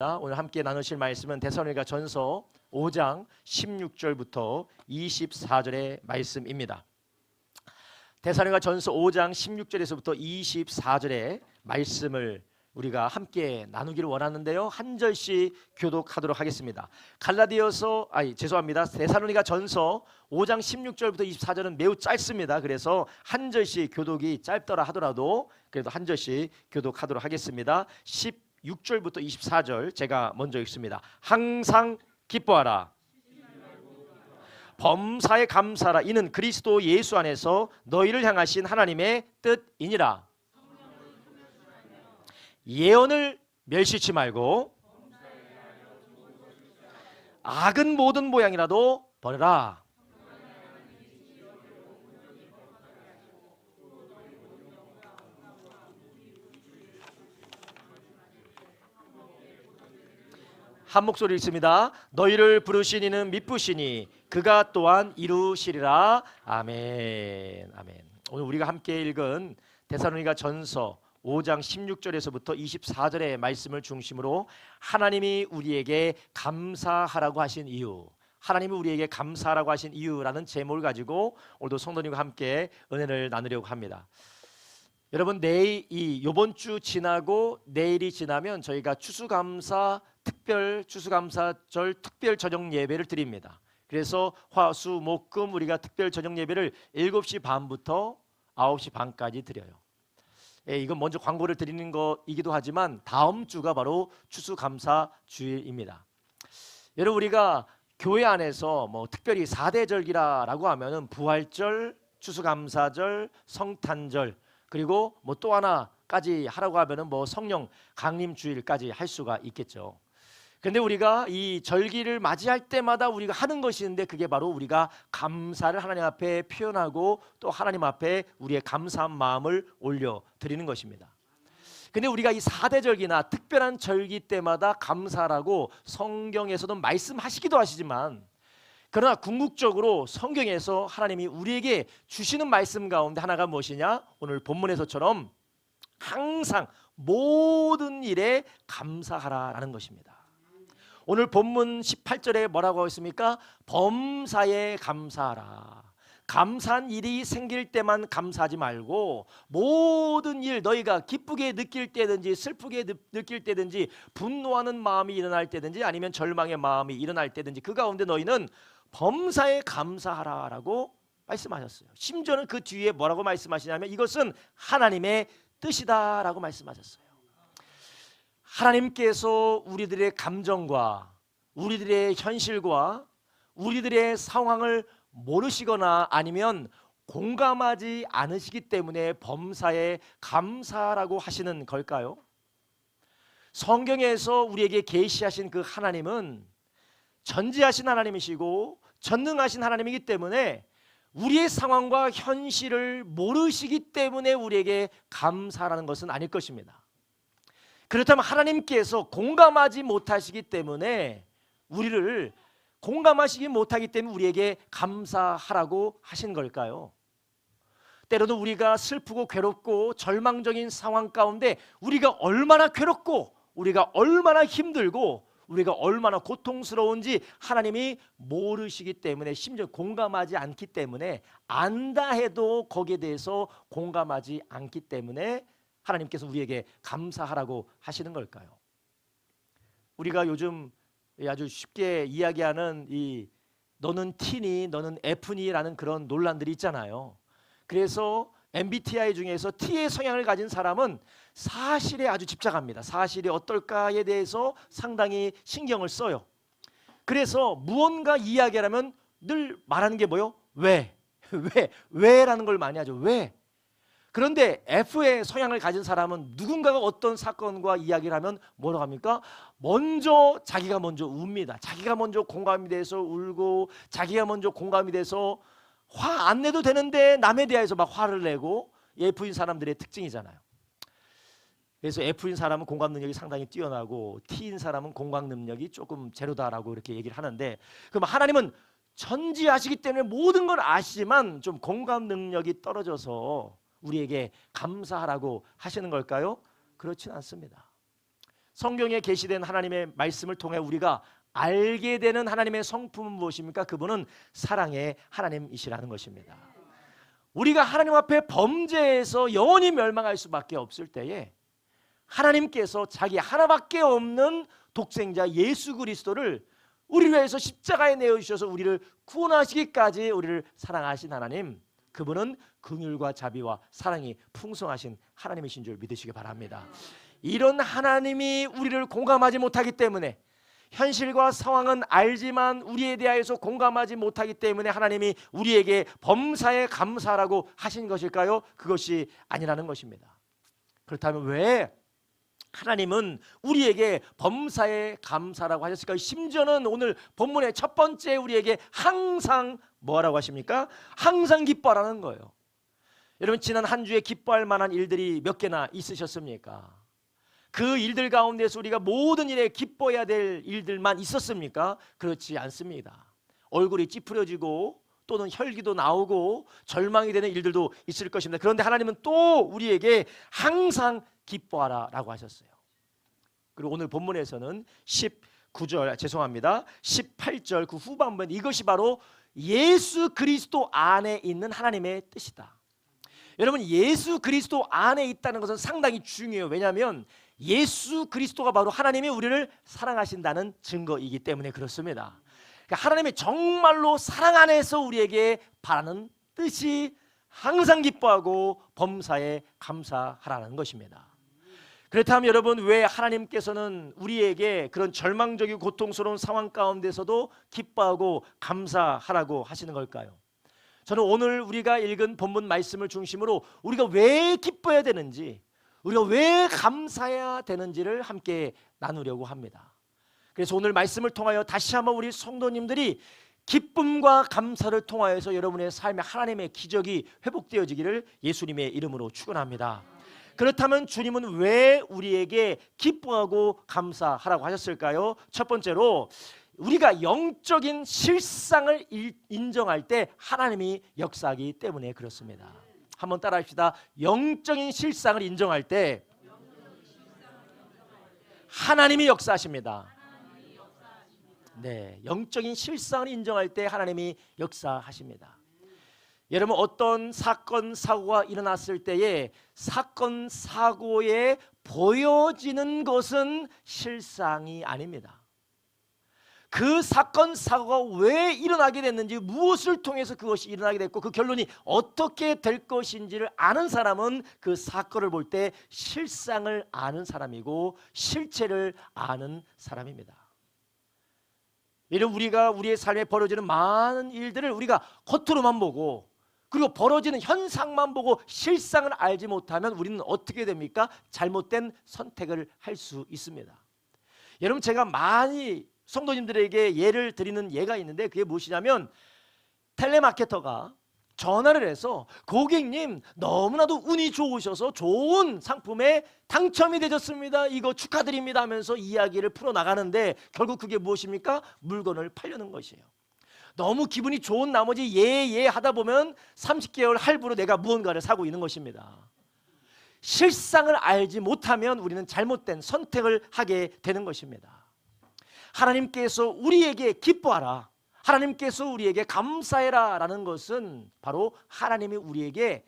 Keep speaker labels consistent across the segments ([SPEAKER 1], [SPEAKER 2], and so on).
[SPEAKER 1] 오늘 함께 나누실 말씀은 데살로니가 전서 5장 16절부터 24절의 말씀입니다. 데살로니가 전서 5장 16절에서부터 24절의 말씀을 우리가 함께 나누기를 원하는데요. 한 절씩 교독하도록 하겠습니다. 데살로니가 전서 5장 16절부터 24절은 매우 짧습니다. 그래서 한 절씩 교독이 짧더라 하더라도 그래도 한 절씩 교독하도록 하겠습니다. 6절부터 24절 제가 먼저 읽습니다. 항상 기뻐하라. 범사에 감사하라. 이는 그리스도 예수 안에서 너희를 향하신 하나님의 뜻이니라. 예언을 멸시치 말고 악은 모든 모양이라도 버려라. 한 목소리 읽습니다. 너희를 부르신 이는 미쁘시니 그가 또한 이루시리라. 아멘. 아멘. 오늘 우리가 함께 읽은 데살로니가 전서 5장 16절에서부터 24절의 말씀을 중심으로 하나님이 우리에게 감사하라고 하신 이유, 하나님이 우리에게 감사하라고 하신 이유라는 제목을 가지고 오늘도 성도님과 함께 은혜를 나누려고 합니다. 여러분, 이번 주 지나고 내일이 지나면 저희가 추수감사절 특별 저녁 예배를 드립니다. 그래서 화, 수, 목, 금 우리가 특별 저녁 예배를 7시 반부터 9시 반까지 드려요. 이건 먼저 광고를 드리는 것이기도 하지만 다음 주가 바로 추수감사 주일입니다. 여러분, 우리가 교회 안에서 특별히 4대절기라고 하면은 부활절, 추수감사절, 성탄절, 그리고 또 하나까지 하라고 하면은 성령 강림주일까지 할 수가 있겠죠. 그런데 우리가 이 절기를 맞이할 때마다 우리가 하는 것이 있는데 그게 바로 우리가 감사를 하나님 앞에 표현하고 또 하나님 앞에 우리의 감사한 마음을 올려드리는 것입니다. 근데 우리가 이 4대절기나 특별한 절기 때마다 감사라고 성경에서도 말씀하시기도 하시지만, 그러나 궁극적으로 성경에서 하나님이 우리에게 주시는 말씀 가운데 하나가 무엇이냐? 오늘 본문에서처럼 항상 모든 일에 감사하라라는 것입니다. 오늘 본문 18절에 뭐라고 했습니까? 범사에 감사하라. 감사한 일이 생길 때만 감사하지 말고 모든 일, 너희가 기쁘게 느낄 때든지 슬프게 느낄 때든지 분노하는 마음이 일어날 때든지 아니면 절망의 마음이 일어날 때든지 그 가운데 너희는 범사에 감사하라라고 말씀하셨어요. 심지어는 그 뒤에 뭐라고 말씀하시냐면 이것은 하나님의 뜻이다라고 말씀하셨어요. 하나님께서 우리들의 감정과 우리들의 현실과 우리들의 상황을 모르시거나 아니면 공감하지 않으시기 때문에 범사에 감사라고 하시는 걸까요? 성경에서 우리에게 계시하신 그 하나님은 전지하신 하나님이시고 전능하신 하나님이기 때문에 우리의 상황과 현실을 모르시기 때문에 우리에게 감사라는 것은 아닐 것입니다. 그렇다면 하나님께서 공감하지 못하시기 때문에 우리를 공감하시기 못하기 때문에 우리에게 감사하라고 하신 걸까요? 때로는 우리가 슬프고 괴롭고 절망적인 상황 가운데 우리가 얼마나 괴롭고 우리가 얼마나 힘들고 우리가 얼마나 고통스러운지 하나님이 모르시기 때문에 심지어 공감하지 않기 때문에 안다 해도 거기에 대해서 공감하지 않기 때문에 하나님께서 우리에게 감사하라고 하시는 걸까요? 우리가 요즘 아주 쉽게 이야기하는 이 너는 T니 너는 F니라는 그런 논란들이 있잖아요. 그래서 MBTI 중에서 T의 성향을 가진 사람은 사실에 아주 집착합니다. 사실이 어떨까에 대해서 상당히 신경을 써요. 그래서 무언가 이야기하려면 늘 말하는 게 뭐요? 왜? 왜라는 걸 많이 하죠. 왜? 그런데 F의 성향을 가진 사람은 누군가가 어떤 사건과 이야기를 하면 뭐라고 합니까? 자기가 먼저 웁니다. 자기가 먼저 공감이 돼서 울고 자기가 먼저 공감이 돼서 화 안 내도 되는데 남에 대해서 막 화를 내고 F인 사람들의 특징이잖아요. 그래서 F인 사람은 공감 능력이 상당히 뛰어나고 T인 사람은 공감 능력이 조금 제로다라고 이렇게 얘기를 하는데, 그럼 하나님은 전지하시기 때문에 모든 걸 아시지만 좀 공감 능력이 떨어져서 우리에게 감사하라고 하시는 걸까요? 그렇지는 않습니다. 성경에 게시된 하나님의 말씀을 통해 우리가 알게 되는 하나님의 성품은 무엇입니까? 그분은 사랑의 하나님이시라는 것입니다. 우리가 하나님 앞에 범죄해서 영원히 멸망할 수밖에 없을 때에 하나님께서 자기 하나밖에 없는 독생자 예수 그리스도를 우리를 위해서 십자가에 내어주셔서 우리를 구원하시기까지 우리를 사랑하신 하나님, 그분은 긍휼과 자비와 사랑이 풍성하신 하나님이신 줄 믿으시기 바랍니다. 이런 하나님이 우리를 공감하지 못하기 때문에, 현실과 상황은 알지만 우리에 대하여서 공감하지 못하기 때문에 하나님이 우리에게 범사에 감사라고 하신 것일까요? 그것이 아니라는 것입니다. 그렇다면 왜 하나님은 우리에게 범사에 감사라고 하셨을까요? 심지어는 오늘 본문의 첫 번째 우리에게 항상 뭐라고 하십니까? 항상 기뻐하라는 거예요. 여러분, 지난 한 주에 기뻐할 만한 일들이 몇 개나 있으셨습니까? 그 일들 가운데서 우리가 모든 일에 기뻐해야 될 일들만 있었습니까? 그렇지 않습니다. 얼굴이 찌푸려지고 또는 혈기도 나오고 절망이 되는 일들도 있을 것입니다. 그런데 하나님은 또 우리에게 항상 기뻐하라 라고 하셨어요. 그리고 오늘 본문에서는 18절 그 후반부에 이것이 바로 예수 그리스도 안에 있는 하나님의 뜻이다. 여러분, 예수 그리스도 안에 있다는 것은 상당히 중요해요. 왜냐하면 예수 그리스도가 바로 하나님이 우리를 사랑하신다는 증거이기 때문에 그렇습니다. 그러니까 하나님의 정말로 사랑 안에서 우리에게 바라는 뜻이 항상 기뻐하고 범사에 감사하라는 것입니다. 그렇다면 여러분, 왜 하나님께서는 우리에게 그런 절망적이고 고통스러운 상황 가운데서도 기뻐하고 감사하라고 하시는 걸까요? 저는 오늘 우리가 읽은 본문 말씀을 중심으로 우리가 왜 기뻐해야 되는지, 우리가 왜 감사해야 되는지를 함께 나누려고 합니다. 그래서 오늘 말씀을 통하여 다시 한번 우리 성도님들이 기쁨과 감사를 통하여서 여러분의 삶에 하나님의 기적이 회복되어지기를 예수님의 이름으로 축원합니다. 그렇다면 주님은 왜 우리에게 기뻐하고 감사하라고 하셨을까요? 첫 번째로 우리가 영적인 실상을 인정할 때 하나님이 역사하기 때문에 그렇습니다. 한번 따라합시다. 영적인 실상을 인정할 때 하나님이 역사하십니다. 네, 영적인 실상을 인정할 때 하나님이 역사하십니다. 여러분, 어떤 사건 사고가 일어났을 때에 사건 사고에 보여지는 것은 실상이 아닙니다. 그 사건 사고가 왜 일어나게 됐는지, 무엇을 통해서 그것이 일어나게 됐고 그 결론이 어떻게 될 것인지를 아는 사람은 그 사건을 볼 때 실상을 아는 사람이고 실체를 아는 사람입니다. 이런 우리가 우리의 삶에 벌어지는 많은 일들을 우리가 겉으로만 보고 그리고 벌어지는 현상만 보고 실상을 알지 못하면 우리는 어떻게 됩니까? 잘못된 선택을 할 수 있습니다. 여러분, 제가 많이 성도님들에게 예를 드리는 예가 있는데 그게 무엇이냐면, 텔레마케터가 전화를 해서 고객님 너무나도 운이 좋으셔서 좋은 상품에 당첨이 되셨습니다, 이거 축하드립니다 하면서 이야기를 풀어나가는데 결국 그게 무엇입니까? 물건을 팔려는 것이에요. 너무 기분이 좋은 나머지 예 하다 보면 30개월 할부로 내가 무언가를 사고 있는 것입니다. 실상을 알지 못하면 우리는 잘못된 선택을 하게 되는 것입니다. 하나님께서 우리에게 기뻐하라, 하나님께서 우리에게 감사해라 라는 것은 바로 하나님이 우리에게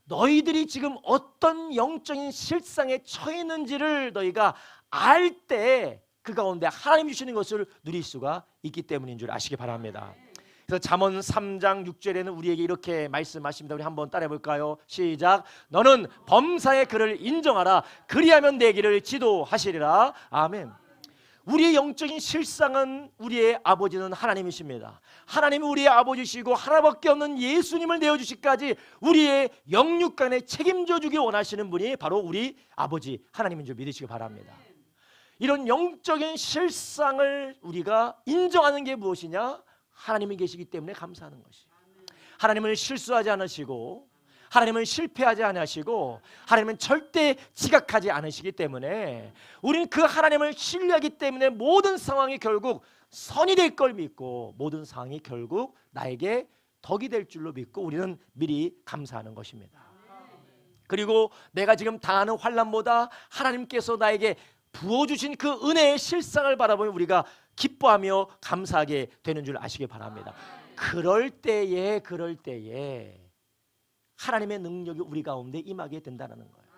[SPEAKER 1] 너희들이 지금 어떤 영적인 실상에 처해 있는지를 너희가 알 때 그 가운데 하나님 주시는 것을 누릴 수가 있기 때문인 줄 아시기 바랍니다. 그래서 잠언 3장 6절에는 우리에게 이렇게 말씀하십니다. 우리 한번 따라해 볼까요? 시작. 너는 범사의 그를 인정하라, 그리하면 내 길을 지도하시리라. 아멘. 우리의 영적인 실상은 우리의 아버지는 하나님이십니다. 하나님이 우리의 아버지시고 하나밖에 없는 예수님을 내어주시기까지 우리의 영육간에 책임져 주기 원하시는 분이 바로 우리 아버지 하나님인 줄 믿으시기 바랍니다. 이런 영적인 실상을 우리가 인정하는 게 무엇이냐? 하나님이 계시기 때문에 감사하는 것이에요. 하나님은 실수하지 않으시고 하나님은 실패하지 않으시고 하나님은 절대 지각하지 않으시기 때문에 우리는 그 하나님을 신뢰하기 때문에 모든 상황이 결국 선이 될 걸 믿고 모든 상황이 결국 나에게 덕이 될 줄로 믿고 우리는 미리 감사하는 것입니다. 그리고 내가 지금 당하는 환난보다 하나님께서 나에게 부어주신 그 은혜의 실상을 바라보면 우리가 기뻐하며 감사하게 되는 줄 아시기 바랍니다. 그럴 때에 하나님의 능력이 우리 가운데 임하게 된다는 거예요.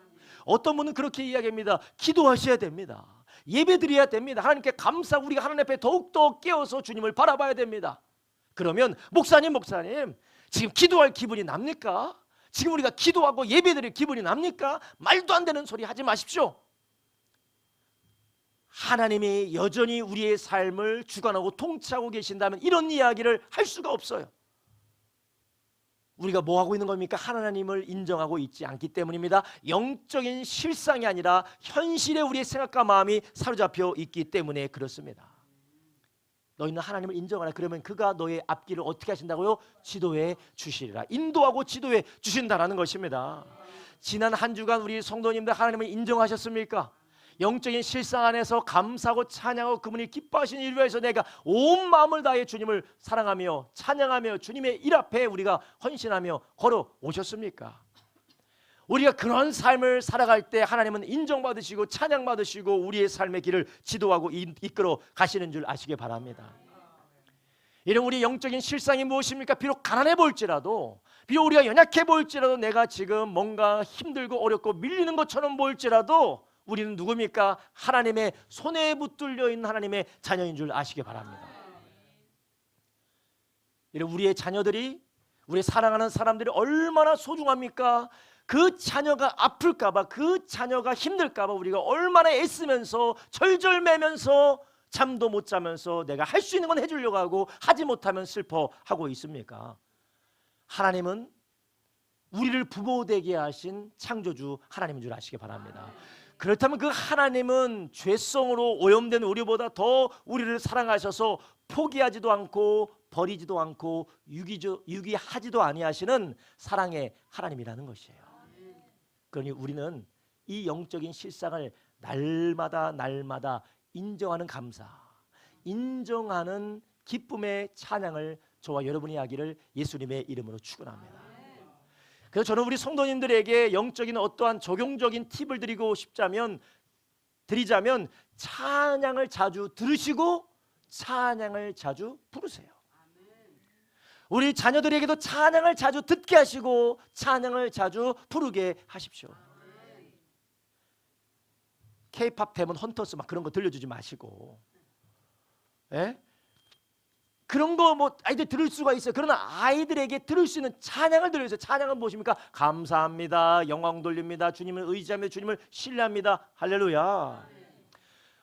[SPEAKER 1] 어떤 분은 그렇게 이야기합니다. 기도하셔야 됩니다. 예배드려야 됩니다. 하나님께 감사하고 우리가 하나님 앞에 더욱더 깨어서 주님을 바라봐야 됩니다. 그러면 목사님 지금 기도할 기분이 납니까? 지금 우리가 기도하고 예배드릴 기분이 납니까? 말도 안 되는 소리 하지 마십시오. 하나님이 여전히 우리의 삶을 주관하고 통치하고 계신다면 이런 이야기를 할 수가 없어요. 우리가 뭐 하고 있는 겁니까? 하나님을 인정하고 있지 않기 때문입니다. 영적인 실상이 아니라 현실에 우리의 생각과 마음이 사로잡혀 있기 때문에 그렇습니다. 너희는 하나님을 인정하라. 그러면 그가 너의 앞길을 어떻게 하신다고요? 지도해 주시리라. 인도하고 지도해 주신다라는 것입니다. 지난 한 주간 우리 성도님들 하나님을 인정하셨습니까? 영적인 실상 안에서 감사하고 찬양하고 그분이 기뻐하시는 일을 위해서 내가 온 마음을 다해 주님을 사랑하며 찬양하며 주님의 일 앞에 우리가 헌신하며 걸어오셨습니까? 우리가 그런 삶을 살아갈 때 하나님은 인정받으시고 찬양받으시고 우리의 삶의 길을 지도하고 이끌어 가시는 줄 아시기 바랍니다. 이런 우리 영적인 실상이 무엇입니까? 비록 가난해 보일지라도, 비록 우리가 연약해 보일지라도, 내가 지금 뭔가 힘들고 어렵고 밀리는 것처럼 보일지라도 우리는 누굽니까? 하나님의 손에 붙들려 있는 하나님의 자녀인 줄 아시기 바랍니다. 이런 우리의 자녀들이, 우리 사랑하는 사람들이 얼마나 소중합니까? 그 자녀가 아플까봐, 그 자녀가 힘들까봐 우리가 얼마나 애쓰면서 절절매면서 잠도 못 자면서 내가 할 수 있는 건 해주려고 하고 하지 못하면 슬퍼하고 있습니까? 하나님은 우리를 부모되게 하신 창조주 하나님인 줄 아시기 바랍니다. 그렇다면 그 하나님은 죄성으로 오염된 우리보다 더 우리를 사랑하셔서 포기하지도 않고 버리지도 않고 유기하지도 아니하시는 사랑의 하나님이라는 것이에요. 그러니 우리는 이 영적인 실상을 날마다 인정하는 감사, 인정하는 기쁨의 찬양을 저와 여러분이 하기를 예수님의 이름으로 축원합니다. 그래서 저는 우리 성도님들에게 영적인 어떠한 적용적인 팁을 드리자면 찬양을 자주 들으시고 찬양을 자주 부르세요. 우리 자녀들에게도 찬양을 자주 듣게 하시고 찬양을 자주 부르게 하십시오. K-팝 데몬 헌터스 막 그런 거 들려주지 마시고, 예? 그런 거 뭐 아이들 들을 수가 있어요. 그러나 아이들에게 들을 수 있는 찬양을 들려주세요. 찬양은 무엇입니까? 감사합니다, 영광 돌립니다, 주님을 의지하며 주님을 신뢰합니다, 할렐루야.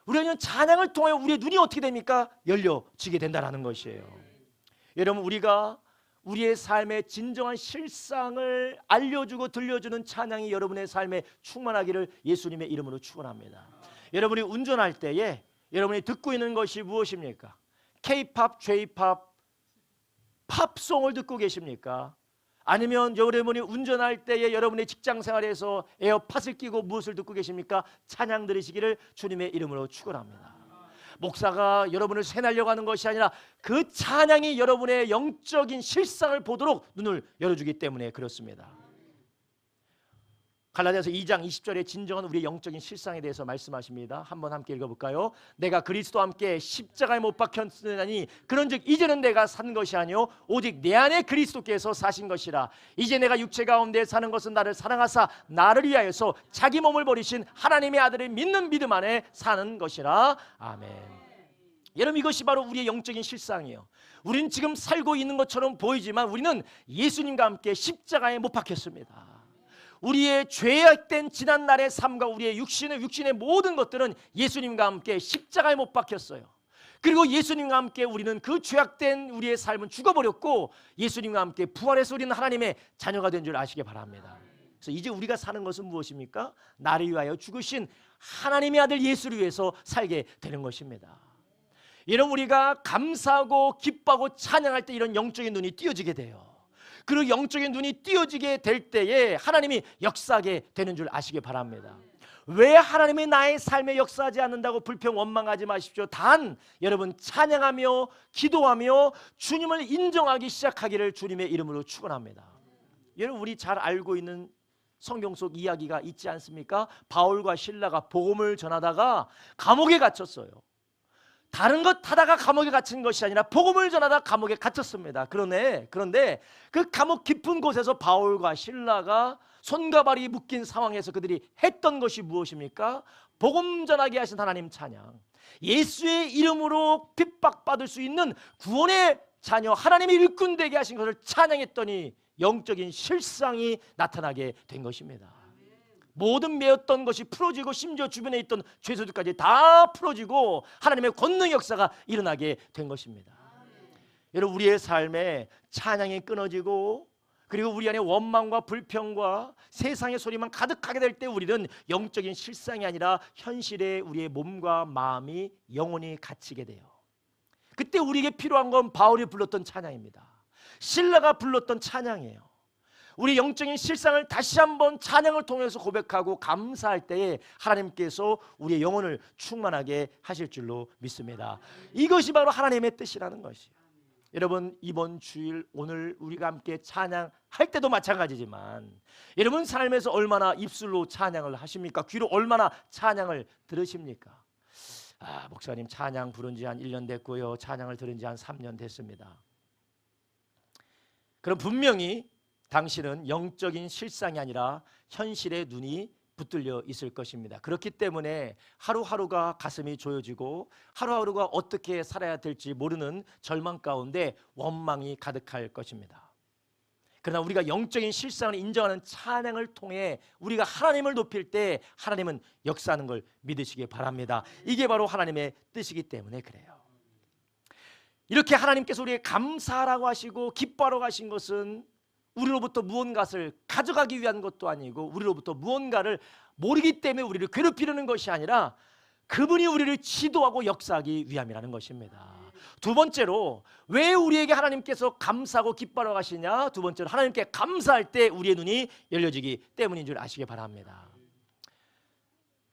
[SPEAKER 1] 우리는 찬양을 통하여 우리의 눈이 어떻게 됩니까? 열려지게 된다는 것이에요. 여러분, 우리가 우리의 삶의 진정한 실상을 알려주고 들려주는 찬양이 여러분의 삶에 충만하기를 예수님의 이름으로 축원합니다. 여러분이 운전할 때에 여러분이 듣고 있는 것이 무엇입니까? K-팝, J-팝, 팝송을 듣고 계십니까? 아니면 여러분이 운전할 때에 여러분의 직장 생활에서 에어팟을 끼고 무엇을 듣고 계십니까? 찬양 들으시기를 주님의 이름으로 축원합니다. 목사가 여러분을 세뇌하려고 하는 것이 아니라 그 찬양이 여러분의 영적인 실상을 보도록 눈을 열어주기 때문에 그렇습니다. 갈라디아서 2장 20절에 진정한 우리의 영적인 실상에 대해서 말씀하십니다. 한번 함께 읽어볼까요? 내가 그리스도와 함께 십자가에 못 박혔으니 그런즉 이제는 내가 산 것이 아니요 오직 내 안에 그리스도께서 사신 것이라. 이제 내가 육체 가운데 사는 것은 나를 사랑하사 나를 위하여서 자기 몸을 버리신 하나님의 아들을 믿는 믿음 안에 사는 것이라. 아멘. 여러분, 이것이 바로 우리의 영적인 실상이에요. 우리는 지금 살고 있는 것처럼 보이지만 우리는 예수님과 함께 십자가에 못 박혔습니다. 우리의 죄악된 지난날의 삶과 우리의 육신의 모든 것들은 예수님과 함께 십자가에 못 박혔어요. 그리고 예수님과 함께 우리는 그 죄악된 우리의 삶은 죽어버렸고 예수님과 함께 부활해서 우리는 하나님의 자녀가 된 줄 아시기 바랍니다. 그래서 이제 우리가 사는 것은 무엇입니까? 나를 위하여 죽으신 하나님의 아들 예수를 위해서 살게 되는 것입니다. 이런 우리가 감사하고 기뻐하고 찬양할 때 이런 영적인 눈이 띄어지게 돼요. 그리고 영적인 눈이 띄어지게 될 때에 하나님이 역사하게 되는 줄 아시기 바랍니다. 왜 하나님이 나의 삶에 역사하지 않는다고 불평 원망하지 마십시오. 단 여러분 찬양하며 기도하며 주님을 인정하기 시작하기를 주님의 이름으로 축원합니다. 여러분, 우리 잘 알고 있는 성경 속 이야기가 있지 않습니까? 바울과 실라가 복음을 전하다가 감옥에 갇혔어요. 다른 것 하다가 감옥에 갇힌 것이 아니라 복음을 전하다 감옥에 갇혔습니다. 그런데 그 감옥 깊은 곳에서 바울과 실라가 손과 발이 묶인 상황에서 그들이 했던 것이 무엇입니까? 복음 전하게 하신 하나님 찬양, 예수의 이름으로 핍박받을 수 있는 구원의 자녀 하나님의 일꾼 되게 하신 것을 찬양했더니 영적인 실상이 나타나게 된 것입니다. 모든 매였던 것이 풀어지고 심지어 주변에 있던 죄소들까지 다 풀어지고 하나님의 권능 역사가 일어나게 된 것입니다. 여러분, 우리의 삶에 찬양이 끊어지고 그리고 우리 안에 원망과 불평과 세상의 소리만 가득하게 될 때 우리는 영적인 실상이 아니라 현실에 우리의 몸과 마음이 영원히 갇히게 돼요. 그때 우리에게 필요한 건 바울이 불렀던 찬양입니다. 실라가 불렀던 찬양이에요. 우리 영적인 실상을 다시 한번 찬양을 통해서 고백하고 감사할 때에 하나님께서 우리의 영혼을 충만하게 하실 줄로 믿습니다. 이것이 바로 하나님의 뜻이라는 것이에요. 여러분, 이번 주일 오늘 우리가 함께 찬양할 때도 마찬가지지만 여러분 삶에서 얼마나 입술로 찬양을 하십니까? 귀로 얼마나 찬양을 들으십니까? 목사님 찬양 부른 지 한 1년 됐고요. 찬양을 들은 지 한 3년 됐습니다. 그럼 분명히 당신은 영적인 실상이 아니라 현실의 눈이 붙들려 있을 것입니다. 그렇기 때문에 하루하루가 가슴이 조여지고 하루하루가 어떻게 살아야 될지 모르는 절망 가운데 원망이 가득할 것입니다. 그러나 우리가 영적인 실상을 인정하는 찬양을 통해 우리가 하나님을 높일 때 하나님은 역사하는 걸 믿으시기 바랍니다. 이게 바로 하나님의 뜻이기 때문에 그래요. 이렇게 하나님께서 우리에게 감사하라고 하시고 기뻐하라고 하신 것은 우리로부터 무언가를 가져가기 위한 것도 아니고 우리로부터 무언가를 모르기 때문에 우리를 괴롭히려는 것이 아니라 그분이 우리를 지도하고 역사하기 위함이라는 것입니다. 두 번째로 왜 우리에게 하나님께서 감사하고 기뻐하라고 하시냐? 두 번째로 하나님께 감사할 때 우리의 눈이 열려지기 때문인 줄 아시기 바랍니다.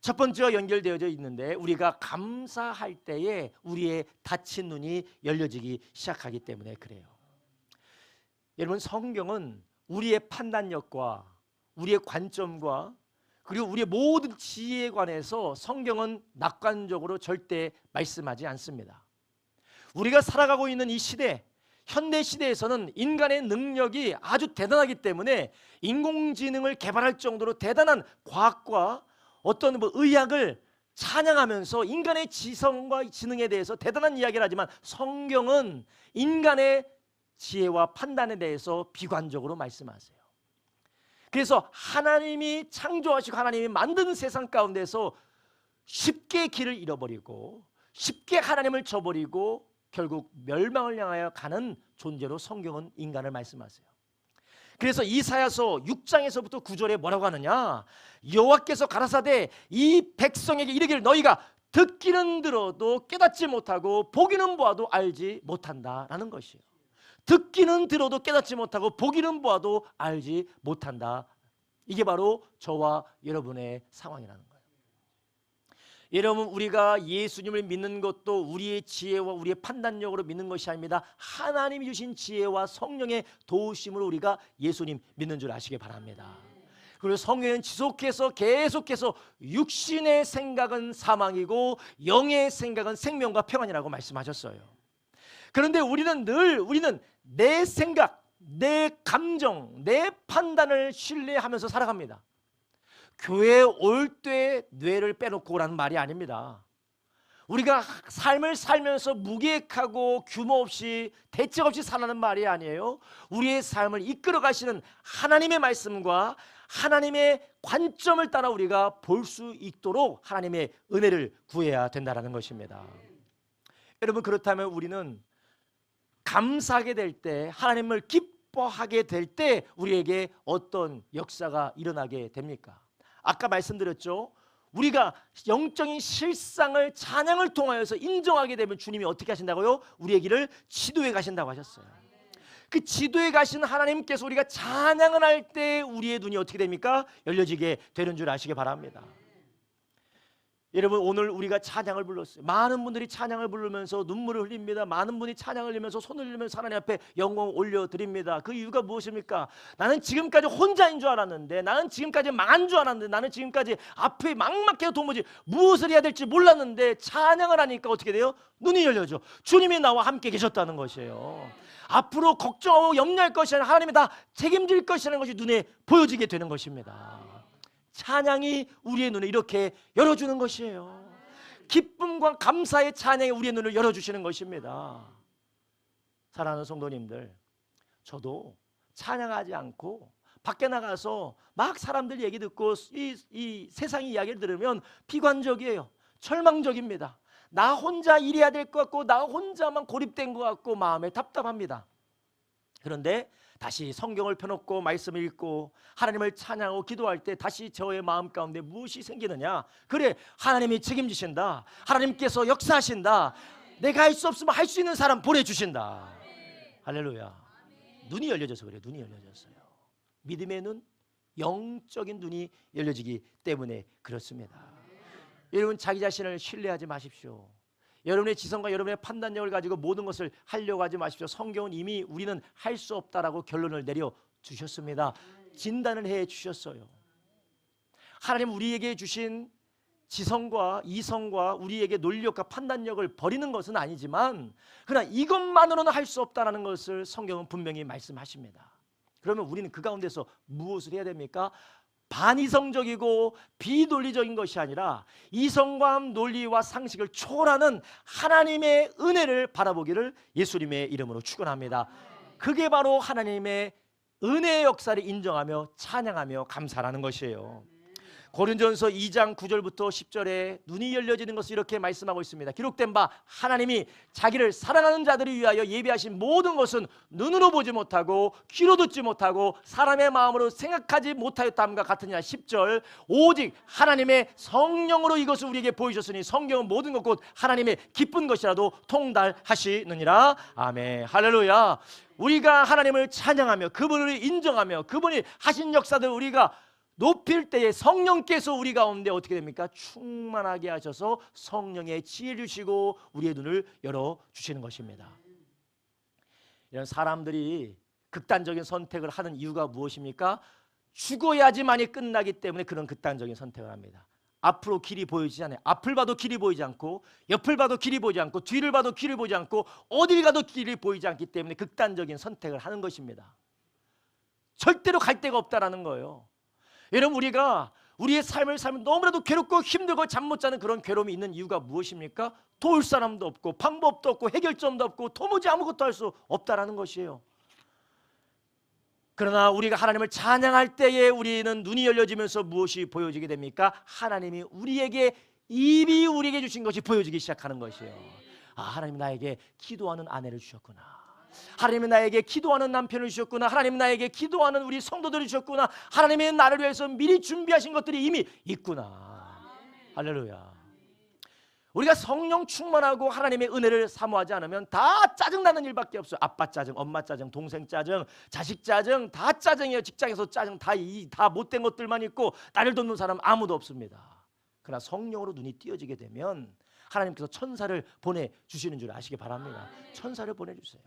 [SPEAKER 1] 첫 번째와 연결되어져 있는데 우리가 감사할 때에 우리의 닫힌 눈이 열려지기 시작하기 때문에 그래요. 여러분, 성경은 우리의 판단력과 우리의 관점과 그리고 우리의 모든 지혜에 관해서 성경은 낙관적으로 절대 말씀하지 않습니다. 우리가 살아가고 있는 이 시대, 현대 시대에서는 인간의 능력이 아주 대단하기 때문에 인공지능을 개발할 정도로 대단한 과학과 어떤 의학을 찬양하면서 인간의 지성과 지능에 대해서 대단한 이야기를 하지만 성경은 인간의 지혜와 판단에 대해서 비관적으로 말씀하세요. 그래서 하나님이 창조하시고 하나님이 만든 세상 가운데서 쉽게 길을 잃어버리고 쉽게 하나님을 저버리고 결국 멸망을 향하여 가는 존재로 성경은 인간을 말씀하세요. 그래서 이사야서 6장에서부터 9절에 뭐라고 하느냐? 여호와께서 가라사대 이 백성에게 이르기를 너희가 듣기는 들어도 깨닫지 못하고 보기는 보아도 알지 못한다라는 것이에요. 듣기는 들어도 깨닫지 못하고 보기는 보아도 알지 못한다. 이게 바로 저와 여러분의 상황이라는 거예요. 여러분, 우리가 예수님을 믿는 것도 우리의 지혜와 우리의 판단력으로 믿는 것이 아닙니다. 하나님이 주신 지혜와 성령의 도우심으로 우리가 예수님 믿는 줄 아시기 바랍니다. 그리고 성경은 지속해서 계속해서 육신의 생각은 사망이고 영의 생각은 생명과 평안이라고 말씀하셨어요. 그런데 우리는 내 생각, 내 감정, 내 판단을 신뢰하면서 살아갑니다. 교회에 올 때 뇌를 빼놓고 오라는 말이 아닙니다. 우리가 삶을 살면서 무계획하고 규모 없이 대책 없이 살라는 말이 아니에요. 우리의 삶을 이끌어 가시는 하나님의 말씀과 하나님의 관점을 따라 우리가 볼 수 있도록 하나님의 은혜를 구해야 된다는 것입니다. 여러분, 그렇다면 우리는 감사하게 될 때, 하나님을 기뻐하게 될 때 우리에게 어떤 역사가 일어나게 됩니까? 아까 말씀드렸죠. 우리가 영적인 실상을 찬양을 통하여서 인정하게 되면 주님이 어떻게 하신다고요? 우리의 길을 지도해 가신다고 하셨어요. 그 지도해 가신 하나님께서 우리가 찬양을 할 때 우리의 눈이 어떻게 됩니까? 열려지게 되는 줄 아시기 바랍니다. 여러분, 오늘 우리가 찬양을 불렀어요. 많은 분들이 찬양을 부르면서 눈물을 흘립니다. 많은 분이 찬양을 흘리면서 손을 흘리면서 하나님 앞에 영광을 올려드립니다. 그 이유가 무엇입니까? 나는 지금까지 혼자인 줄 알았는데, 나는 지금까지 망한 줄 알았는데, 나는 지금까지 앞에 막막해서 도무지 무엇을 해야 될지 몰랐는데 찬양을 하니까 어떻게 돼요? 눈이 열려져. 주님이 나와 함께 계셨다는 것이에요. 앞으로 걱정하고 염려할 것이 아니라 하나님이 다 책임질 것이라는 것이 눈에 보여지게 되는 것입니다. 찬양이 우리의 눈을 이렇게 열어주는 것이에요. 기쁨과 감사의 찬양이 우리의 눈을 열어주시는 것입니다. 사랑하는 성도님들, 저도 찬양하지 않고 밖에 나가서 막 사람들 얘기 듣고 이 세상 이야기를 들으면 비관적이에요. 절망적입니다. 나 혼자 일해야 될 것 같고, 나 혼자만 고립된 것 같고 마음에 답답합니다. 그런데 다시 성경을 펴놓고 말씀을 읽고 하나님을 찬양하고 기도할 때 다시 저의 마음 가운데 무엇이 생기느냐? 그래, 하나님이 책임지신다. 하나님께서 역사하신다. 내가 할 수 없으면 할 수 있는 사람 보내주신다. 할렐루야. 눈이 열려져서 그래요. 눈이 열려졌어요. 믿음의 눈, 영적인 눈이 열려지기 때문에 그렇습니다. 여러분, 자기 자신을 신뢰하지 마십시오. 여러분의 지성과 여러분의 판단력을 가지고 모든 것을 하려고 하지 마십시오. 성경은 이미 우리는 할 수 없다라고 결론을 내려 주셨습니다. 진단을 해 주셨어요. 하나님 우리에게 주신 지성과 이성과 우리에게 논리력과 판단력을 버리는 것은 아니지만, 그러나 이것만으로는 할 수 없다는 것을 성경은 분명히 말씀하십니다. 그러면 우리는 그 가운데서 무엇을 해야 됩니까? 반이성적이고 비논리적인 것이 아니라 이성과 논리와 상식을 초월하는 하나님의 은혜를 바라보기를 예수님의 이름으로 축원합니다. 그게 바로 하나님의 은혜의 역사를 인정하며 찬양하며 감사하는 것이에요. 고린도전서 2장 9절부터 10절에 눈이 열려지는 것을 이렇게 말씀하고 있습니다. 기록된 바 하나님이 자기를 사랑하는 자들을 위하여 예비하신 모든 것은 눈으로 보지 못하고 귀로 듣지 못하고 사람의 마음으로 생각하지 못하였다함과 같으냐. 10절, 오직 하나님의 성령으로 이것을 우리에게 보이셨으니 성경은 모든 것 곧 하나님의 기쁜 것이라도 통달하시느니라. 아멘. 할렐루야. 우리가 하나님을 찬양하며 그분을 인정하며 그분이 하신 역사들 우리가 높일 때에 성령께서 우리 가운데 어떻게 됩니까? 충만하게 하셔서 성령의 지혜를 주시고 우리의 눈을 열어주시는 것입니다. 이런 사람들이 극단적인 선택을 하는 이유가 무엇입니까? 죽어야지만이 끝나기 때문에 그런 극단적인 선택을 합니다. 앞으로 길이 보이지 않아요. 앞을 봐도 길이 보이지 않고 옆을 봐도 길이 보이지 않고 뒤를 봐도 길이 보이지 않고 어딜 가도 길이 보이지 않기 때문에 극단적인 선택을 하는 것입니다. 절대로 갈 데가 없다라는 거예요. 여러분, 우리가 우리의 삶을 살면 너무나도 괴롭고 힘들고 잠 못 자는 그런 괴로움이 있는 이유가 무엇입니까? 도울 사람도 없고 방법도 없고 해결점도 없고 도무지 아무것도 할 수 없다라는 것이에요. 그러나 우리가 하나님을 찬양할 때에 우리는 눈이 열려지면서 무엇이 보여지게 됩니까? 하나님이 우리에게 입이 우리에게 주신 것이 보여지기 시작하는 것이에요. 아, 하나님이 나에게 기도하는 아내를 주셨구나. 하나님이 나에게 기도하는 남편을 주셨구나. 하나님이 나에게 기도하는 우리 성도들을 주셨구나. 하나님이 나를 위해서 미리 준비하신 것들이 이미 있구나. 할렐루야. 우리가 성령 충만하고 하나님의 은혜를 사모하지 않으면 다 짜증나는 일밖에 없어요. 아빠 짜증, 엄마 짜증, 동생 짜증, 자식 짜증, 다 짜증이에요. 직장에서 짜증, 다 못된 것들만 있고 나를 돕는 사람 아무도 없습니다. 그러나 성령으로 눈이 띄어지게 되면 하나님께서 천사를 보내주시는 줄 아시기 바랍니다. 천사를 보내주세요.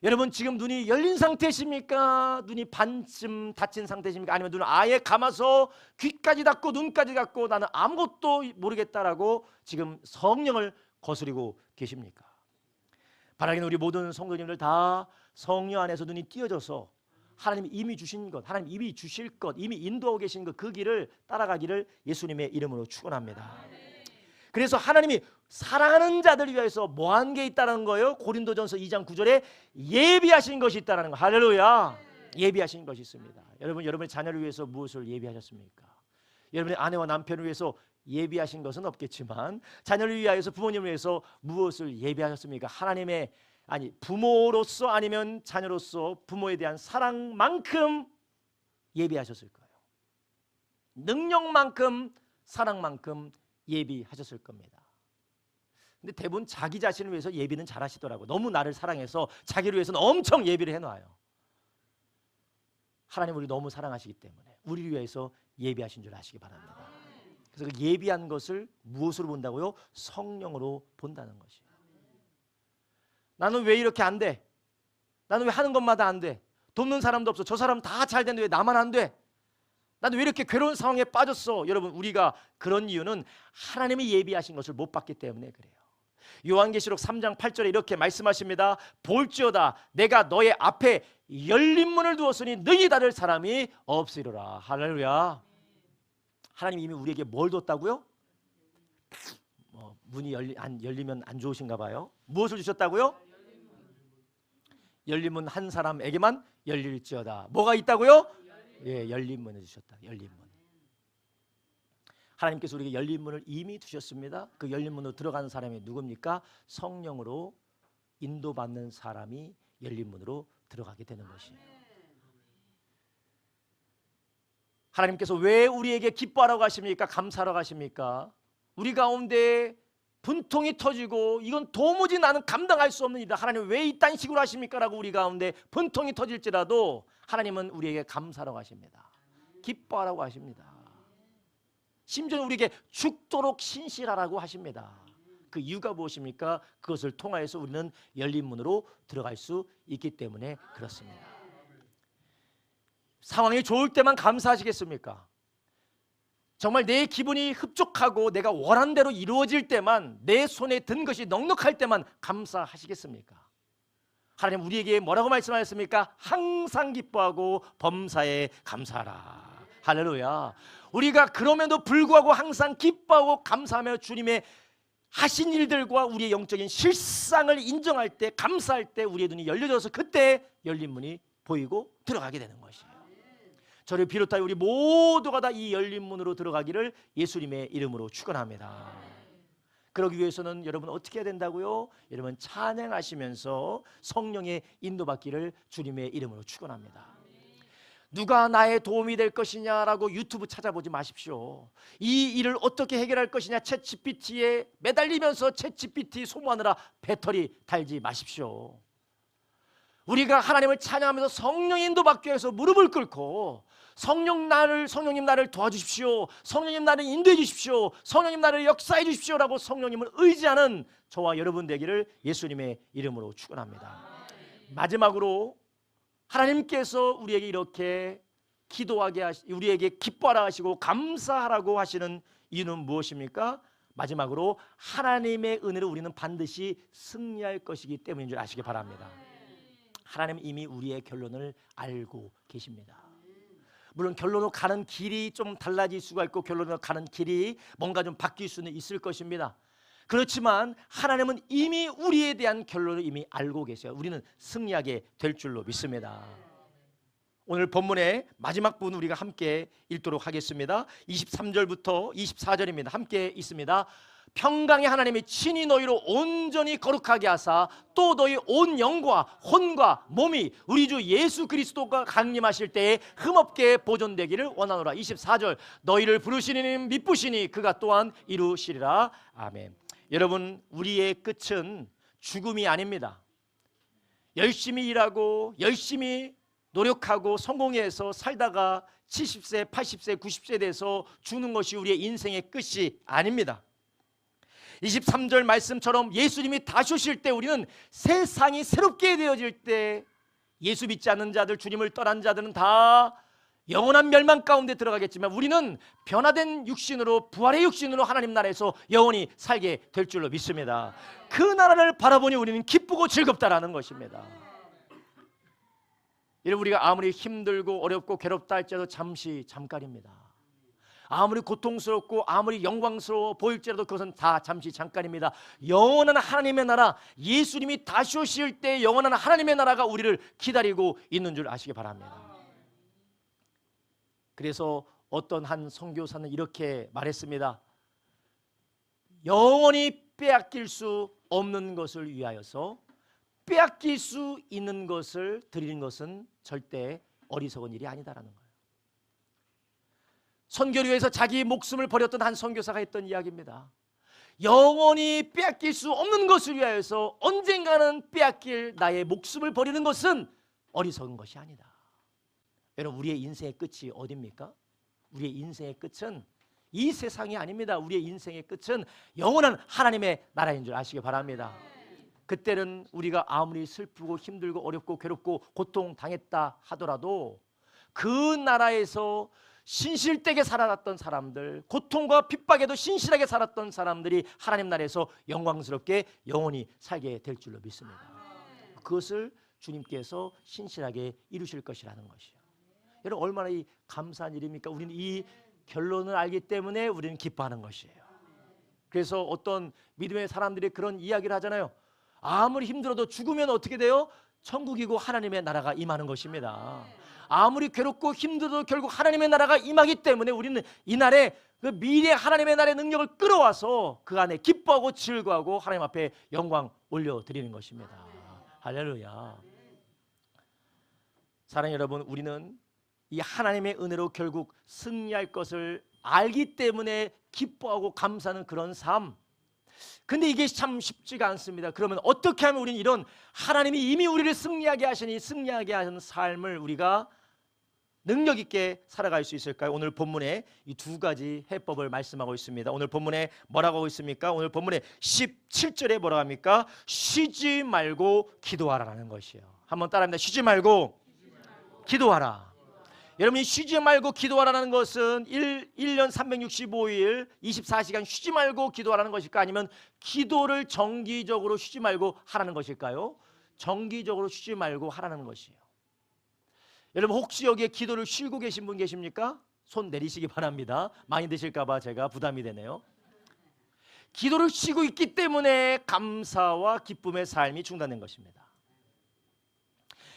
[SPEAKER 1] 여러분, 지금 눈이 열린 상태십니까? 눈이 반쯤 닫힌 상태십니까? 아니면 눈을 아예 감아서 귀까지 닫고 눈까지 닫고 나는 아무것도 모르겠다라고 지금 성령을 거스리고 계십니까? 바라기는 우리 모든 성도님들 다 성령 안에서 눈이 띄어져서 하나님이 이미 주신 것, 하나님 이미 주실 것, 이미 인도하고 계신 것, 그 길을 따라가기를 예수님의 이름으로 축원합니다. 그래서 하나님이 사랑하는 자들을 위해서 뭐한 게 있다는 거예요? 고린도전서 2장 9절에 예비하신 것이 있다는 거. 할렐루야. 예비하신 것이 있습니다. 여러분, 여러분의 자녀를 위해서 무엇을 예비하셨습니까? 여러분의 아내와 남편을 위해서 예비하신 것은 없겠지만 자녀를 위하여서 부모님을 위해서 무엇을 예비하셨습니까? 하나님의 부모로서 아니면 자녀로서 부모에 대한 사랑만큼 예비하셨을 거예요. 능력만큼 사랑만큼 예비하셨을 겁니다. 근데 대부분 자기 자신을 위해서 예비는 잘 하시더라고요. 너무 나를 사랑해서 자기를 위해서는 엄청 예비를 해놔요. 하나님 우리 너무 사랑하시기 때문에 우리를 위해서 예비하신 줄 아시기 바랍니다. 그래서 그 예비한 것을 무엇으로 본다고요? 성령으로 본다는 것이에요. 나는 왜 이렇게 안 돼? 나는 왜 하는 것마다 안 돼? 돕는 사람도 없어. 저 사람 다 잘 되는데 왜 나만 안 돼? 나는 왜 이렇게 괴로운 상황에 빠졌어? 여러분, 우리가 그런 이유는 하나님이 예비하신 것을 못 봤기 때문에 그래요. 요한계시록 3장 8절에 이렇게 말씀하십니다. 볼지어다 내가 너의 앞에 열린 문을 두었으니 너희 닫을 사람이 없으리라. 할렐루야. 하나님 이미 우리에게 뭘 뒀다고요? 문이 열리면 안 좋으신가 봐요. 무엇을 주셨다고요? 열린 문 한 사람에게만 열릴지어다. 뭐가 있다고요? 예, 열린 문을 주셨다. 열린 문. 하나님께서 우리에게 열린 문을 이미 두셨습니다. 그 열린 문으로 들어가는 사람이 누굽니까? 성령으로 인도받는 사람이 열린 문으로 들어가게 되는 것이에요. 하나님께서 왜 우리에게 기뻐하라고 하십니까? 감사하라고 하십니까? 우리 가운데 분통이 터지고 이건 도무지 나는 감당할 수 없는 일이다. 하나님 왜 이딴 식으로 하십니까? 라고 우리 가운데 분통이 터질지라도 하나님은 우리에게 감사하라고 하십니다. 기뻐하라고 하십니다. 심지어 우리에게 죽도록 신실하라고 하십니다. 그 이유가 무엇입니까? 그것을 통하여서 우리는 열린 문으로 들어갈 수 있기 때문에 그렇습니다. 상황이 좋을 때만 감사하시겠습니까? 정말 내 기분이 흡족하고 내가 원하는 대로 이루어질 때만, 내 손에 든 것이 넉넉할 때만 감사하시겠습니까? 하나님 우리에게 뭐라고 말씀하셨습니까? 항상 기뻐하고 범사에 감사하라. 할렐루야. 우리가 그럼에도 불구하고 항상 기뻐하고 감사하며 주님의 하신 일들과 우리의 영적인 실상을 인정할 때, 감사할 때 우리의 눈이 열려져서 그때 열린 문이 보이고 들어가게 되는 것이에요. 저를 비롯하여 우리 모두가 다 이 열린 문으로 들어가기를 예수님의 이름으로 축원합니다. 그러기 위해서는 여러분 어떻게 해야 된다고요? 여러분 찬양하시면서 성령의 인도받기를 주님의 이름으로 축원합니다. 누가 나의 도움이 될 것이냐라고 유튜브 찾아보지 마십시오. 이 일을 어떻게 해결할 것이냐 챗GPT에 매달리면서 챗GPT 소모하느라 배터리 달지 마십시오. 우리가 하나님을 찬양하면서 성령의 인도받기 위해서 무릎을 꿇고 성령님 나를 도와주십시오. 성령님 나를 인도해 주십시오. 성령님 나를 역사해 주십시오라고 성령님을 의지하는 저와 여러분 되기를 예수님의 이름으로 축원합니다. 마지막으로 하나님께서 우리에게 이렇게 우리에게 기뻐하라 하시고 감사하라고 하시는 이유는 무엇입니까? 마지막으로 하나님의 은혜로 우리는 반드시 승리할 것이기 때문인 줄 아시기 바랍니다. 하나님은 이미 우리의 결론을 알고 계십니다. 물론 결론으로 가는 길이 좀 달라질 수가 있고 결론으로 가는 길이 뭔가 좀 바뀔 수는 있을 것입니다. 그렇지만 하나님은 이미 우리에 대한 결론을 이미 알고 계세요. 우리는 승리하게 될 줄로 믿습니다. 오늘 본문의 마지막 부분 우리가 함께 읽도록 하겠습니다. 23절부터 24절입니다. 함께 있습니다. 평강의 하나님이 친히 너희로 온전히 거룩하게 하사 또 너희 온 영과 혼과 몸이 우리 주 예수 그리스도가 강림하실 때에 흠없게 보존되기를 원하노라. 24절 너희를 부르시니 미쁘시니 그가 또한 이루시리라. 아멘. 여러분 우리의 끝은 죽음이 아닙니다. 열심히 일하고 열심히 노력하고 성공해서 살다가 70세, 80세, 90세 돼서 죽는 것이 우리의 인생의 끝이 아닙니다. 23절 말씀처럼 예수님이 다시 오실 때 우리는 세상이 새롭게 되어질 때 예수 믿지 않는 자들, 주님을 떠난 자들은 다 영원한 멸망 가운데 들어가겠지만 우리는 변화된 육신으로, 부활의 육신으로 하나님 나라에서 영원히 살게 될 줄로 믿습니다. 그 나라를 바라보니 우리는 기쁘고 즐겁다라는 것입니다. 여러분 우리가 아무리 힘들고 어렵고 괴롭다 할지라도 잠깐입니다. 아무리 고통스럽고 아무리 영광스러워 보일지라도 그것은 다 잠시 잠깐입니다. 영원한 하나님의 나라, 예수님이 다시 오실 때 영원한 하나님의 나라가 우리를 기다리고 있는 줄 아시기 바랍니다. 그래서 어떤 한 선교사는 이렇게 말했습니다. 영원히 빼앗길 수 없는 것을 위하여서 빼앗길 수 있는 것을 드리는 것은 절대 어리석은 일이 아니다라는 거예요. 선교를 위해서 자기 목숨을 버렸던 한 선교사가 했던 이야기입니다. 영원히 빼앗길 수 없는 것을 위하여서 언젠가는 빼앗길 나의 목숨을 버리는 것은 어리석은 것이 아니다. 여러분 우리의 인생의 끝이 어디입니까? 우리의 인생의 끝은 이 세상이 아닙니다. 우리의 인생의 끝은 영원한 하나님의 나라인 줄 아시기 바랍니다. 그때는 우리가 아무리 슬프고 힘들고 어렵고 괴롭고 고통당했다 하더라도 그 나라에서 신실되게 살아갔던 사람들, 고통과 핍박에도 신실하게 살았던 사람들이 하나님 나라에서 영광스럽게 영원히 살게 될 줄로 믿습니다. 그것을 주님께서 신실하게 이루실 것이라는 것이요. 여러분 얼마나 이 감사한 일입니까? 우리는 이 결론을 알기 때문에 우리는 기뻐하는 것이에요. 그래서 어떤 믿음의 사람들이 그런 이야기를 하잖아요. 아무리 힘들어도 죽으면 어떻게 돼요? 천국이고 하나님의 나라가 임하는 것입니다. 아무리 괴롭고 힘들어도 결국 하나님의 나라가 임하기 때문에 우리는 이날에 그 미래 하나님의 나라의 능력을 끌어와서 그 안에 기뻐하고 즐거워하고 하나님 앞에 영광 올려드리는 것입니다. 할렐루야. 사랑하는 여러분, 우리는 이 하나님의 은혜로 결국 승리할 것을 알기 때문에 기뻐하고 감사하는 그런 삶. 근데 이게 참 쉽지가 않습니다. 그러면 어떻게 하면 우리는 이런 하나님이 이미 우리를 승리하게 하시니 승리하게 하는 삶을 우리가 능력 있게 살아갈 수 있을까요? 오늘 본문에 이 두 가지 해법을 말씀하고 있습니다. 오늘 본문에 뭐라고 하고 있습니까? 오늘 본문에 17절에 뭐라고 합니까? 쉬지 말고 기도하라는 것이에요. 한번 따라합니다. 쉬지 말고 기도하라. 여러분이 쉬지 말고 기도하라는 것은 1년 365일 24시간 쉬지 말고 기도하라는 것일까? 아니면 기도를 정기적으로 쉬지 말고 하라는 것일까요? 정기적으로 쉬지 말고 하라는 것이에요. 여러분 혹시 여기에 기도를 쉬고 계신 분 계십니까? 손 내리시기 바랍니다. 많이 드실까 봐 제가 부담이 되네요. 기도를 쉬고 있기 때문에 감사와 기쁨의 삶이 중단된 것입니다.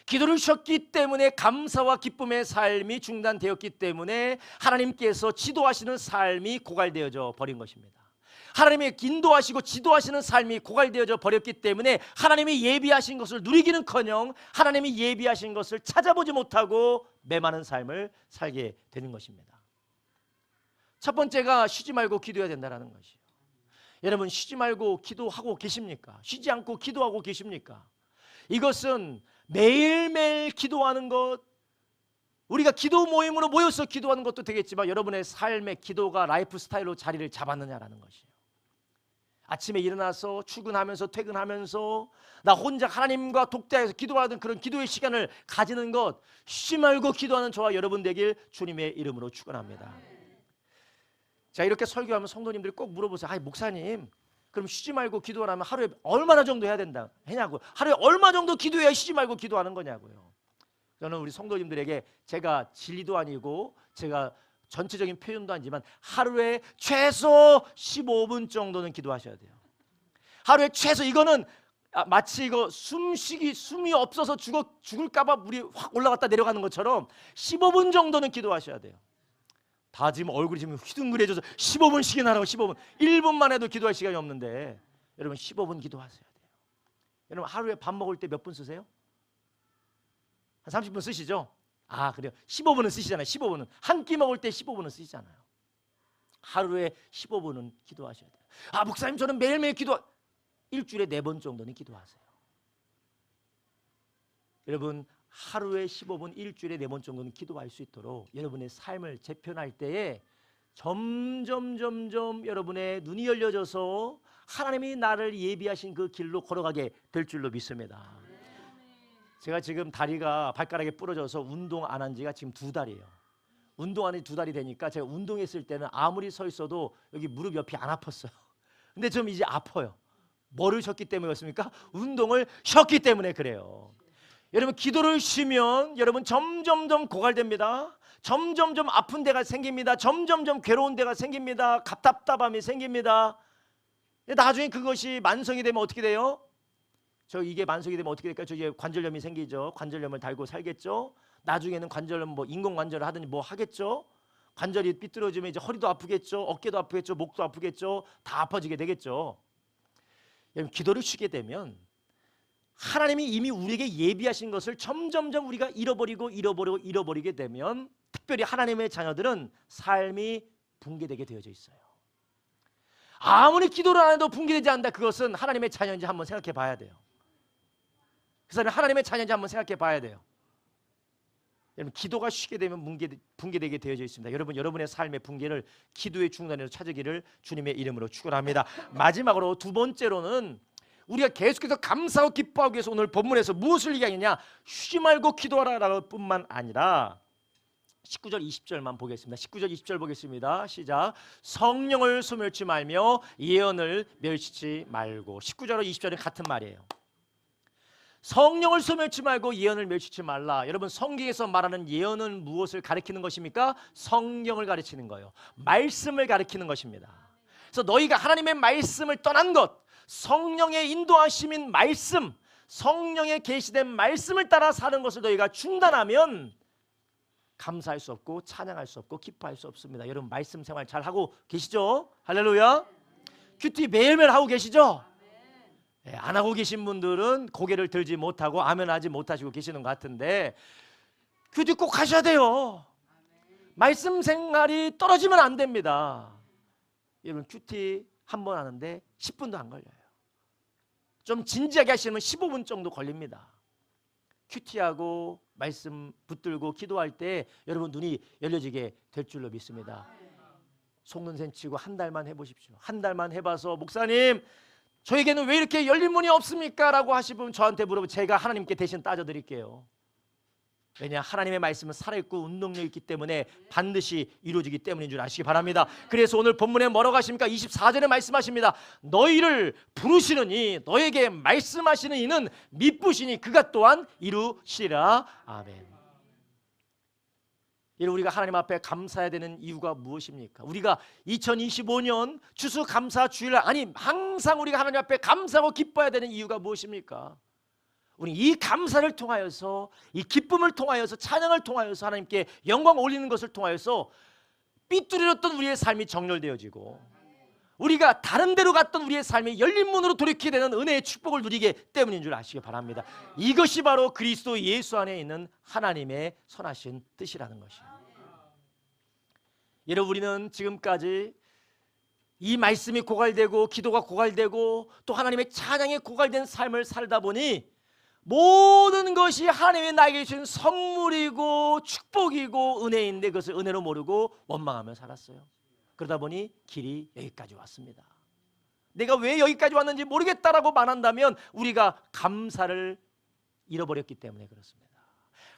[SPEAKER 1] 기도를 쉬었기 때문에 감사와 기쁨의 삶이 중단되었기 때문에 하나님께서 지도하시는 삶이 고갈되어져 버린 것입니다. 하나님의 인도하시고 지도하시는 삶이 고갈되어져 버렸기 때문에 하나님이 예비하신 것을 누리기는커녕 하나님이 예비하신 것을 찾아보지 못하고 메마른 삶을 살게 되는 것입니다. 첫 번째가 쉬지 말고 기도해야 된다는 것이에요. 여러분 쉬지 말고 기도하고 계십니까? 쉬지 않고 기도하고 계십니까? 이것은 매일매일 기도하는 것, 우리가 기도 모임으로 모여서 기도하는 것도 되겠지만 여러분의 삶의 기도가 라이프 스타일로 자리를 잡았느냐라는 것이에요. 아침에 일어나서 출근하면서 퇴근하면서 나 혼자 하나님과 독대해서 기도하는 그런 기도의 시간을 가지는 것, 쉬지 말고 기도하는 저와 여러분 되길 주님의 이름으로 축원합니다. 자, 이렇게 설교하면 성도님들이 꼭 물어보세요. 아이 목사님, 그럼 쉬지 말고 기도하라면 하루에 얼마나 정도 해야 된다 해냐고. 하루에 얼마 정도 기도해야 쉬지 말고 기도하는 거냐고요. 저는 우리 성도님들에게 제가 진리도 아니고 제가 전체적인 표현도 아니지만 하루에 최소 15분 정도는 기도하셔야 돼요. 하루에 최소, 이거는 마치 이거 숨이 없어서 죽을까봐 물이 확 올라갔다 내려가는 것처럼 15분 정도는 기도하셔야 돼요. 다 지금 얼굴이 지금 휘둥그레져서 15분씩이나 하라고. 15분 1분만 해도 기도할 시간이 없는데 여러분 15분 기도하셔야 돼요. 여러분 하루에 밥 먹을 때 몇 분 쓰세요? 한 30분 쓰시죠? 아 그래요. 15분은 쓰시잖아요. 15분은 한 끼 먹을 때 15분은 쓰시잖아요. 하루에 15분은 기도하셔야 돼요. 아 목사님 저는 매일매일 일주일에 4번 정도는 기도하세요. 여러분 하루에 15분, 일주일에 4번 정도는 기도할 수 있도록 여러분의 삶을 재편할 때에 점점 여러분의 눈이 열려져서 하나님이 나를 예비하신 그 길로 걸어가게 될 줄로 믿습니다. 제가 지금 다리가 발가락에 부러져서 운동 안 한 지가 지금 2달이에요. 운동 안 한 지 2달이 되니까 제가 운동했을 때는 아무리 서 있어도 여기 무릎 옆이 안 아팠어요. 근데 좀 이제 아파요. 뭐를 쉬었기 때문에 그렇습니까? 운동을 쉬었기 때문에 그래요. 여러분 기도를 쉬면 여러분 점점 고갈됩니다. 점점 아픈 데가 생깁니다. 점점 괴로운 데가 생깁니다. 답답함이 생깁니다. 나중에 그것이 만성이 되면 어떻게 돼요? 이게 만성이 되면 어떻게 될까요? 이게 관절염이 생기죠. 관절염을 달고 살겠죠. 나중에는 관절염 인공관절을 하든지 하겠죠. 관절이 삐뚤어지면 이제 허리도 아프겠죠. 어깨도 아프겠죠. 목도 아프겠죠. 다 아파지게 되겠죠. 여러분 기도를 쉬게 되면 하나님이 이미 우리에게 예비하신 것을 점점 우리가 잃어버리게 되면 특별히 하나님의 자녀들은 삶이 붕괴되게 되어져 있어요. 아무리 기도를 안 해도 붕괴되지 않는다. 그것은 하나님의 자녀인지 한번 생각해 봐야 돼요. 그 사람이 하나님의 자녀인지 한번 생각해 봐야 돼요. 여러분 기도가 쉬게 되면 붕괴되게 되어져 있습니다. 여러분 여러분의 삶의 붕괴를 기도의 중단에서 찾으기를 주님의 이름으로 축원합니다. 마지막으로 두 번째로는 우리가 계속해서 감사하고 기뻐하기 위해서 오늘 본문에서 무엇을 얘기하느냐, 쉬지 말고 기도하라라고 뿐만 아니라 19절 20절만 보겠습니다. 19절 20절 보겠습니다. 시작. 성령을 소멸치 말며 예언을 멸시치 말고. 19절과 20절은 같은 말이에요. 성령을 소멸치 말고 예언을 멸시치 말라. 여러분 성경에서 말하는 예언은 무엇을 가리키는 것입니까? 성령을 가르치는 거예요. 말씀을 가리키는 것입니다. 그래서 너희가 하나님의 말씀을 떠난 것, 성령의 인도하심인 말씀, 성령의 계시된 말씀을 따라 사는 것을 너희가 중단하면 감사할 수 없고 찬양할 수 없고 기뻐할 수 없습니다. 여러분 말씀 생활 잘 하고 계시죠? 할렐루야. 큐티 매일매일 하고 계시죠? 안 하고 계신 분들은 고개를 들지 못하고 아멘하지 못하시고 계시는 것 같은데 큐티 꼭 하셔야 돼요. 말씀 생활이 떨어지면 안 됩니다. 여러분 큐티 한 번 하는데 10분도 안 걸려요. 좀 진지하게 하시면 15분 정도 걸립니다. 큐티하고 말씀 붙들고 기도할 때 여러분 눈이 열려지게 될 줄로 믿습니다. 속눈썹 치고 한 달만 해보십시오. 한 달만 해봐서 목사님 저에게는 왜 이렇게 열린 문이 없습니까? 라고 하시면 저한테 물어보면 제가 하나님께 대신 따져드릴게요. 왜냐 하나님의 말씀은 살아있고 운동력 있기 때문에 반드시 이루어지기 때문인 줄 아시기 바랍니다. 그래서 오늘 본문에 뭐라고 하십니까? 24절에 말씀하십니다. 너희를 부르시는 이 너에게 말씀하시는 이는 미쁘시니 그가 또한 이루시리라. 아멘. 우리가 하나님 앞에 감사해야 되는 이유가 무엇입니까? 우리가 2025년 추수감사주일 아니 항상 우리가 하나님 앞에 감사하고 기뻐해야 되는 이유가 무엇입니까? 우리 이 감사를 통하여서 이 기쁨을 통하여서 찬양을 통하여서 하나님께 영광 올리는 것을 통하여서 삐뚤어졌던 우리의 삶이 정렬되어지고 우리가 다른 데로 갔던 우리의 삶이 열린 문으로 돌이키게 되는 은혜의 축복을 누리기 때문인 줄 아시기 바랍니다. 이것이 바로 그리스도 예수 안에 있는 하나님의 선하신 뜻이라는 것이에요. 여러분 우리는 지금까지 이 말씀이 고갈되고 기도가 고갈되고 또 하나님의 찬양이 고갈된 삶을 살다 보니 모든 것이 하나님이 나에게 주신 선물이고 축복이고 은혜인데 그것을 은혜로 모르고 원망하며 살았어요. 그러다 보니 길이 여기까지 왔습니다. 내가 왜 여기까지 왔는지 모르겠다라고 말한다면 우리가 감사를 잃어버렸기 때문에 그렇습니다.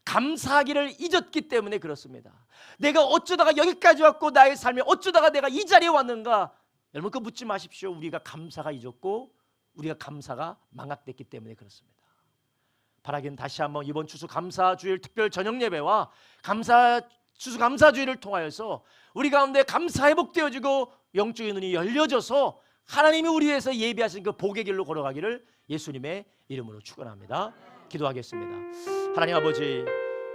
[SPEAKER 1] 감사하기를 잊었기 때문에 그렇습니다. 내가 어쩌다가 여기까지 왔고 나의 삶이 어쩌다가 내가 이 자리에 왔는가? 여러분 그거 묻지 마십시오. 우리가 감사가 잊었고 우리가 감사가 망각됐기 때문에 그렇습니다. 바라기는 다시 한번 이번 추수감사주일 특별 저녁 예배와 추수감사주일을 통하여서 우리 가운데 감사 회복되어지고 영적인 눈이 열려져서 하나님이 우리 위해서 예비하신 그 복의 길로 걸어가기를 예수님의 이름으로 축원합니다. 기도하겠습니다. 하나님 아버지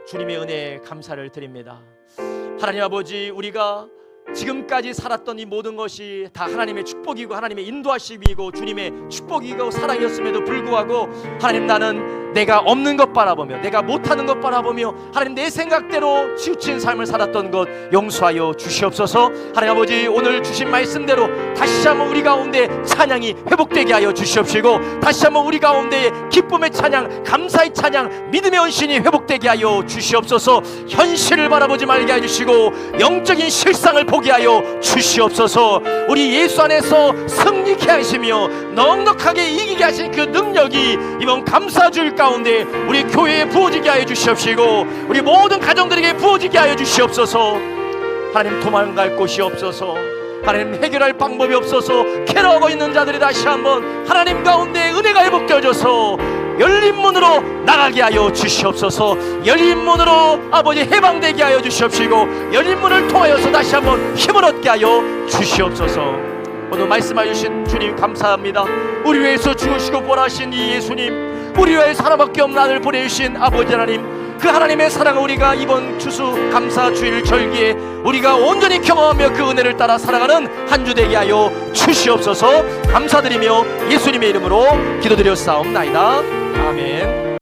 [SPEAKER 1] 주님의 은혜에 감사를 드립니다. 하나님 아버지 우리가 지금까지 살았던 이 모든 것이 다 하나님의 축복이고 하나님의 인도하심이고 주님의 축복이고 사랑이었음에도 불구하고 하나님 나는 내가 없는 것 바라보며 내가 못하는 것 바라보며 하나님 내 생각대로 치우친 삶을 살았던 것 용서하여 주시옵소서. 하나님 아버지 오늘 주신 말씀대로 다시 한번 우리 가운데 찬양이 회복되게 하여 주시옵시고 다시 한번 우리 가운데 기쁨의 찬양 감사의 찬양 믿음의 헌신이 회복되게 하여 주시옵소서. 현실을 바라보지 말게 해주시고 영적인 실상을 보게 하여 주시옵소서. 우리 예수 안에서 승리케 하시며 넉넉하게 이기게 하신 그 능력이 이번 감사주일 가운데 우리 교회에 부어지게 하여 주시옵시고 우리 모든 가정들에게 부어지게 하여 주시옵소서. 하나님 도망갈 곳이 없어서 하나님 해결할 방법이 없어서 괴로워하고 있는 자들이 다시 한번 하나님 가운데 은혜가 회복되어져서 열린 문으로 나가게 하여 주시옵소서. 열린 문으로 아버지 해방되게 하여 주시옵시고 열린 문을 통하여서 다시 한번 힘을 얻게 하여 주시옵소서. 오늘 말씀해 주신 주님 감사합니다. 우리 위해서 죽으시고 부활하신 이 예수님 우리 위해서 하나밖에 없는 아들 보내주신 아버지 하나님 그 하나님의 사랑을 우리가 이번 추수감사주일 절기에 우리가 온전히 경험하며 그 은혜를 따라 살아가는 한 주 되게 하여 주시옵소서. 감사드리며 예수님의 이름으로 기도드렸사옵나이다. 아멘.